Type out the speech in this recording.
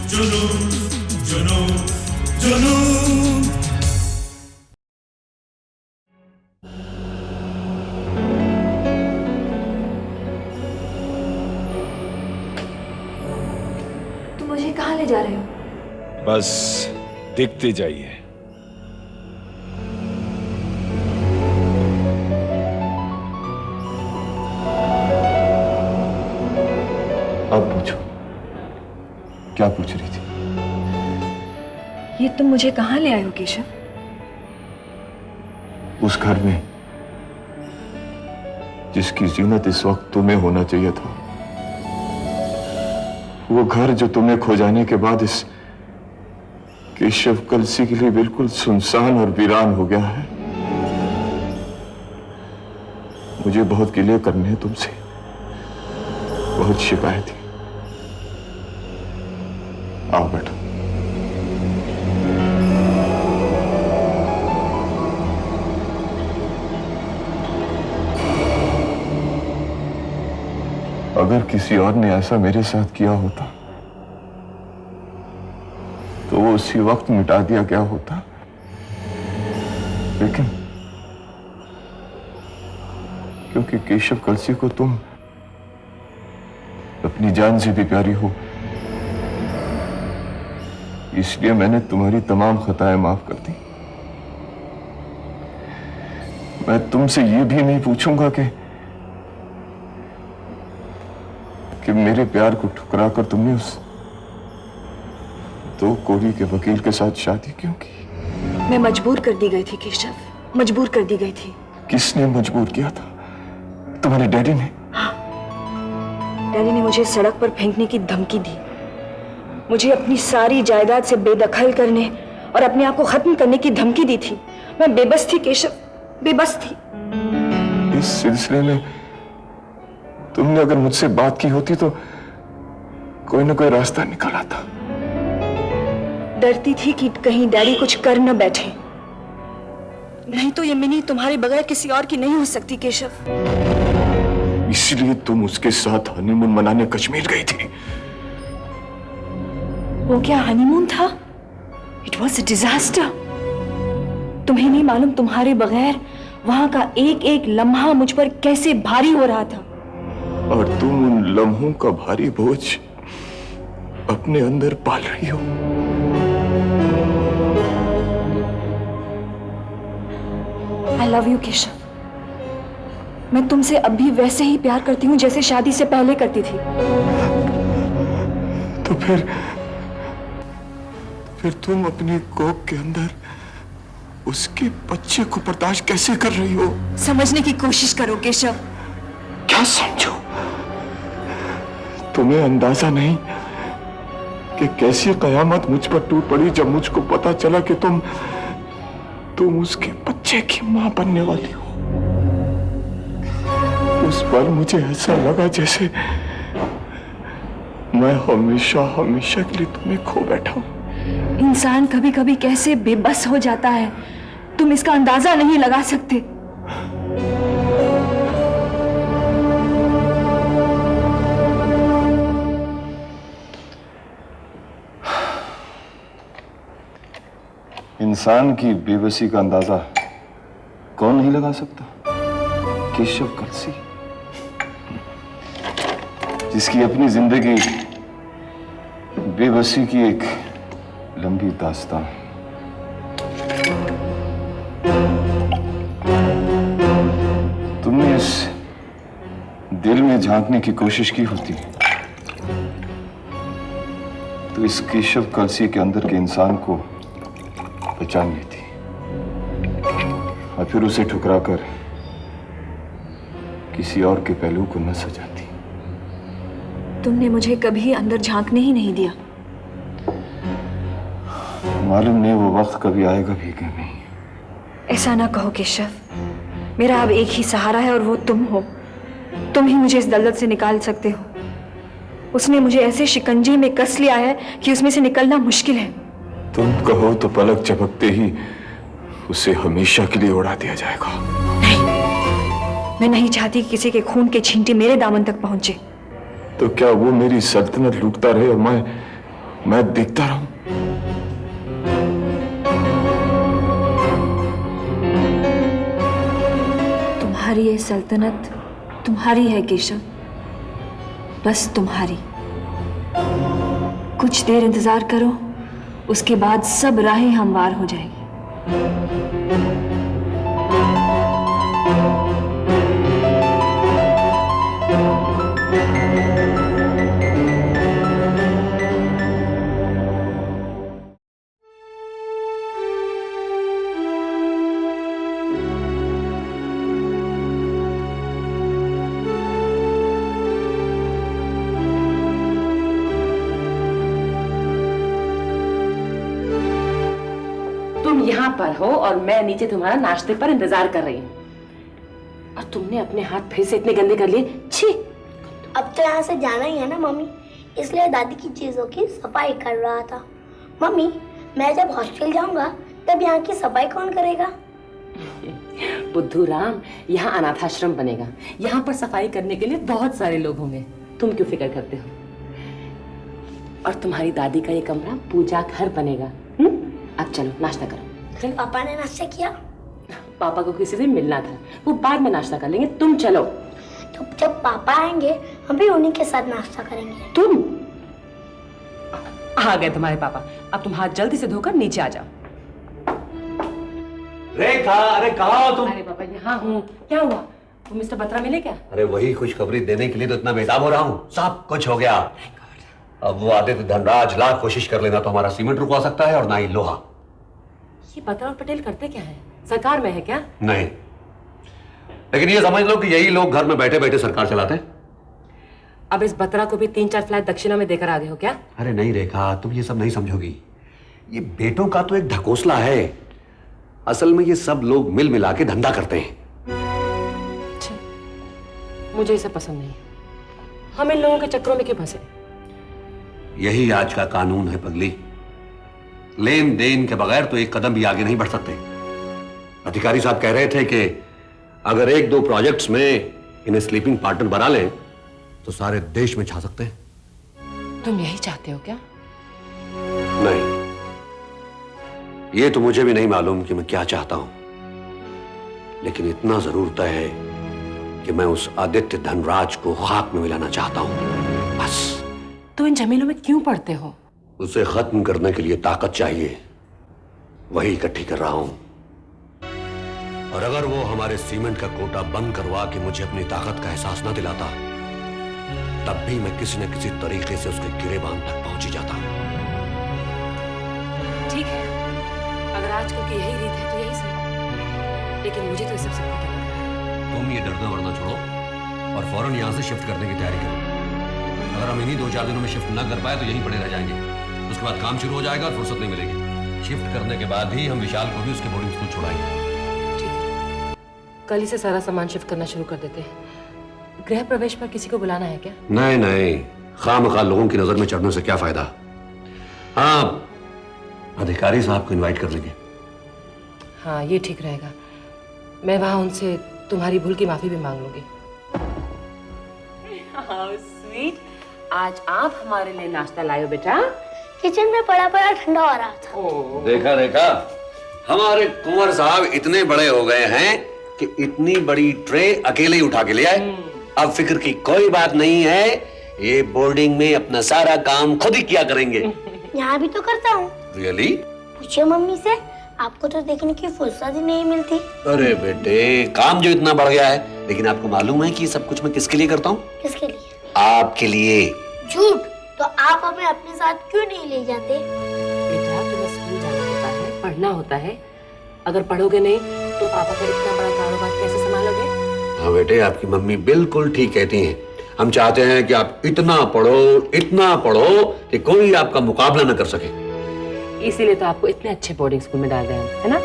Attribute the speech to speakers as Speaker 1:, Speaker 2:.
Speaker 1: जुनून जुनून जुनून।
Speaker 2: तुम मुझे कहाँ ले जा रहे हो?
Speaker 3: बस देखते जाइए।
Speaker 4: अब पूछो, क्या पूछ रही थी?
Speaker 2: ये तुम मुझे कहाँ ले आए हो केशव?
Speaker 4: उस घर में जिसकी जीनत इस वक्त तुम्हें होना चाहिए था। वो घर जो तुम्हें खो जाने के बाद इस केशव कलसी के लिए बिल्कुल सुनसान और वीरान हो गया है। मुझे बहुत गिले करने हैं तुमसे, बहुत शिकायत है। आओ बैठो। अगर किसी और ने ऐसा मेरे साथ किया होता तो वो उसी वक्त मिटा दिया गया होता, लेकिन क्योंकि केशव कलसी को तुम अपनी जान से भी प्यारी हो, इसलिए मैंने तुम्हारी तमाम खताएं माफ कर दी। मैं तुमसे ये भी नहीं पूछूंगा कि मेरे प्यार को ठुकरा कर तुमने उस दो कोरी के वकील के साथ शादी क्यों की?
Speaker 2: मैं मजबूर कर दी गई थी केशव, मजबूर कर दी गई थी।
Speaker 4: किसने मजबूर किया था? तुम्हारे डैडी ने?
Speaker 2: हाँ, डैडी ने मुझे सड़क पर फेंकने की धमकी दी, मुझे अपनी सारी जायदाद से बेदखल करने और अपने आप को खत्म करने की धमकी दी थी। मैं बेबस थी केशव, बेबस थी।
Speaker 4: इस सिलसिले में तुमने अगर मुझसे बात की होती तो कोई ना कोई रास्ता निकाला था।
Speaker 2: डरती थी कि कहीं डैडी कुछ कर न बैठे, नहीं तो ये मिनी तुम्हारे बगैर किसी और की नहीं हो सकती केशव।
Speaker 4: इसलिए तुम उसके साथ हनीमून मनाने कश्मीर गई थी।
Speaker 2: वो क्या हनीमून था? It was a disaster. तुम्हें नहीं मालूम तुम्हारे बगैर वहां का एक एक लम्हा मुझ पर कैसे भारी हो रहा था।
Speaker 4: और तुम उन लम्हों का भारी बोझ अपने अंदर पाल रही हो।
Speaker 2: I love you Keshav. मैं तुमसे अब भी वैसे ही प्यार करती हूँ जैसे शादी से पहले करती थी।
Speaker 4: तो फिर तुम अपनी कोख के अंदर उसके बच्चे को बर्दाश्त कैसे कर रही हो?
Speaker 2: समझने की कोशिश करो केशव।
Speaker 4: क्या समझो? तुम्हें अंदाजा नहीं कि कैसी कयामत मुझ पर टूट पड़ी जब मुझको पता चला कि तुम उसके बच्चे की मां बनने वाली हो। उस पर मुझे ऐसा लगा जैसे मैं हमेशा हमेशा के लिए तुम्हें खो बैठा हूं।
Speaker 2: इंसान कभी कभी कैसे बेबस हो जाता है, तुम इसका अंदाजा नहीं लगा सकते।
Speaker 4: इंसान की बेबसी का अंदाजा कौन नहीं लगा सकता? केशव कलसी, जिसकी अपनी जिंदगी बेबसी की एक लंबी दास्तां। तुमने इस दिल में झांकने की कोशिश की होती तो इस केशव कलसी के अंदर के इंसान को पहचान लेती और फिर उसे ठुकराकर किसी और के पहलू को न सजाती।
Speaker 2: तुमने मुझे कभी अंदर झांकने ही नहीं दिया।
Speaker 4: मालूम नहीं वो वक्त कभी आएगा भी कि नहीं।
Speaker 2: ऐसा ना कहो केशव, मेरा अब एक ही सहारा है और वो तुम हो। तुम ही मुझे इस दलदल से निकाल सकते हो। उसने मुझे ऐसे शिकंजे में कस लिया है कि उसमें से निकलना मुश्किल है।
Speaker 4: तुम कहो तो पलक झपकते ही उसे हमेशा के लिए उड़ा दिया जाएगा।
Speaker 2: नहीं, मैं नहीं चाहती कि किसी के खून के छींटे मेरे दामन तक पहुंचे।
Speaker 4: तो क्या वो मेरी सल्तनत लूटता रहे और मैं देखता रहूं?
Speaker 2: तुम्हारी ये सल्तनत तुम्हारी है केशव, बस तुम्हारी। कुछ देर इंतजार करो, उसके बाद सब राहें हमवार हो जाएगी।
Speaker 5: तुम यहाँ पर हो और मैं नीचे तुम्हारा नाश्ते पर इंतजार कर रही हूँ, और तुमने अपने हाथ फिर से इतने गंदे कर लिए। छी!
Speaker 6: अब तो यहाँ से जाना ही है ना मम्मी, इसलिए दादी की चीजों की सफाई कर रहा था। मम्मी, मैं जब हॉस्टल जाऊंगा तब यहाँ की सफाई कौन करेगा?
Speaker 5: बुद्धू राम, यहाँ अनाथाश्रम बनेगा, यहाँ पर सफाई करने के लिए बहुत सारे लोग होंगे। तुम क्यों फिक्र करते हो? और तुम्हारी दादी का ये कमरा पूजा घर बनेगा। अब चलो नाश्ता करो।
Speaker 6: फिर पापा ने नाश्ता किया?
Speaker 5: पापा को किसी से मिलना था, वो बाद में नाश्ता कर लेंगे। तुम चलो।
Speaker 6: तो जब पापा आएंगे हम भी उन्हीं के साथ नाश्ता करेंगे।
Speaker 5: तुम आ गए तुम्हारे पापा। अब तुम हाथ जल्दी से धोकर नीचे आ जाओ।
Speaker 7: रेखा, अरे कहाँ हो तुम?
Speaker 5: अरे पापा यहाँ हूँ। क्या हुआ? तुम मिस्टर बत्रा मिले क्या?
Speaker 7: अरे वही खुशखबरी देने के लिए तो इतना बेताब हो रहा हूँ। सब कुछ हो गया। अब वो आदित्य धनराज लाख कोशिश कर लेना तो हमारा सीमेंट रुकवा सकता है और ना ही लोहा।
Speaker 5: ये बत्रा और पटेल करते क्या है? सरकार में है क्या?
Speaker 7: नहीं, लेकिन ये समझ लो कि यही लोग घर में बैठे बैठे सरकार चलाते हैं।
Speaker 5: अब इस बत्रा को भी 3-4 फ्लैट दक्षिणा में देकर आ गए हो क्या?
Speaker 7: अरे नहीं रेखा, तुम ये सब नहीं समझोगी। ये बेटों का तो एक ढकोसला है। असल में ये सब लोग मिल मिला के धंधा करते हैं।
Speaker 5: मुझे इसे पसंद नहीं। हम इन लोगों के चक्रों में क्यों फंसे?
Speaker 7: यही आज का कानून है पगली। लेन देन के बगैर तो एक कदम भी आगे नहीं बढ़ सकते। अधिकारी साहब कह रहे थे कि अगर 1-2 प्रोजेक्ट्स में इन्हें स्लीपिंग पार्टनर बना लें तो सारे देश में छा सकते हैं।
Speaker 5: तुम यही चाहते हो क्या?
Speaker 7: नहीं, ये तो मुझे भी नहीं मालूम कि मैं क्या चाहता हूं, लेकिन इतना जरूर तय है कि मैं उस आदित्य धनराज को खाक में मिलाना चाहता हूं, बस।
Speaker 5: तो इन झमेलों में क्यों पड़ते हो?
Speaker 7: उसे खत्म करने के लिए ताकत चाहिए, वही इकट्ठी कर रहा हूं। और अगर वो हमारे सीमेंट का कोटा बंद करवा के मुझे अपनी ताकत का एहसास न दिलाता, तब भी मैं किसी न किसी तरीके से उसके गिरेबान तक पहुंच ही जाता।
Speaker 5: ठीक है, अगर आजकल की यही रीत है तो यही सही, लेकिन मुझे तो सबसे पता है।
Speaker 7: तुम ये डरना वरना छोड़ो और फौरन यहां से शिफ्ट करने की तैयारी करो। अगर हम इन्हीं 2-4 दिनों में शिफ्ट ना कर पाए तो यहीं पड़े रह जाएंगे। उसके बाद काम शुरू हो जाएगा और फुर्सत नहीं मिलेगी। शिफ्ट करने के बाद ही हम विशाल को भी उसके बोर्डिंग स्कूल छोड़ाएंगे।
Speaker 5: ठीक है, कल ही से सारा सामान शिफ्ट करना शुरू कर देते हैं। गृह प्रवेश पर किसी को बुलाना है क्या?
Speaker 7: नहीं नहीं, खामखा लोगों की नजर में चढ़ने से क्या फायदा। हाँ, अधिकारी साहब को इनवाइट कर लेंगे।
Speaker 5: हाँ, ये ठीक रहेगा। मैं वहां उनसे तुम्हारी भूल की माफी भी मांग लूंगी। स्वीट, आज आप हमारे लिए नाश्ता लाए बेटा।
Speaker 6: किचन में पड़ा पड़ा ठंडा हो रहा था।
Speaker 7: देखा देखा, हमारे कुंवर साहब इतने बड़े हो गए हैं कि इतनी बड़ी ट्रे अकेले ही उठा के ले आए। अब फिक्र की कोई बात नहीं है, ये बोर्डिंग में अपना सारा काम खुद ही किया करेंगे।
Speaker 6: यहाँ भी तो करता हूँ।
Speaker 7: रियली?
Speaker 6: पूछिए मम्मी से, आपको तो देखने की फुर्सत ही नहीं मिलती।
Speaker 7: अरे बेटे, काम जो इतना बढ़ गया है, लेकिन आपको मालूम है कि ये सब कुछ मैं किसके लिए करता हूँ?
Speaker 6: किसके लिए?
Speaker 7: आपके लिए।
Speaker 6: झूठ, तो आप हमें अपने साथ क्यों नहीं ले जाते?
Speaker 5: बेटा, तुम्हें स्कूल जाना होता है, पढ़ना होता है। अगर पढ़ोगे नहीं तो पापा का इतना बड़ा कारोबार कैसे संभालोगे?
Speaker 7: हाँ बेटे, आपकी मम्मी बिल्कुल ठीक कहती हैं। हम चाहते हैं कि आप इतना पढ़ो कि कोई आपका मुकाबला न कर सके।
Speaker 5: इसीलिए तो आपको इतने अच्छे बोर्डिंग स्कूल में डाल रहे हैं, है ना?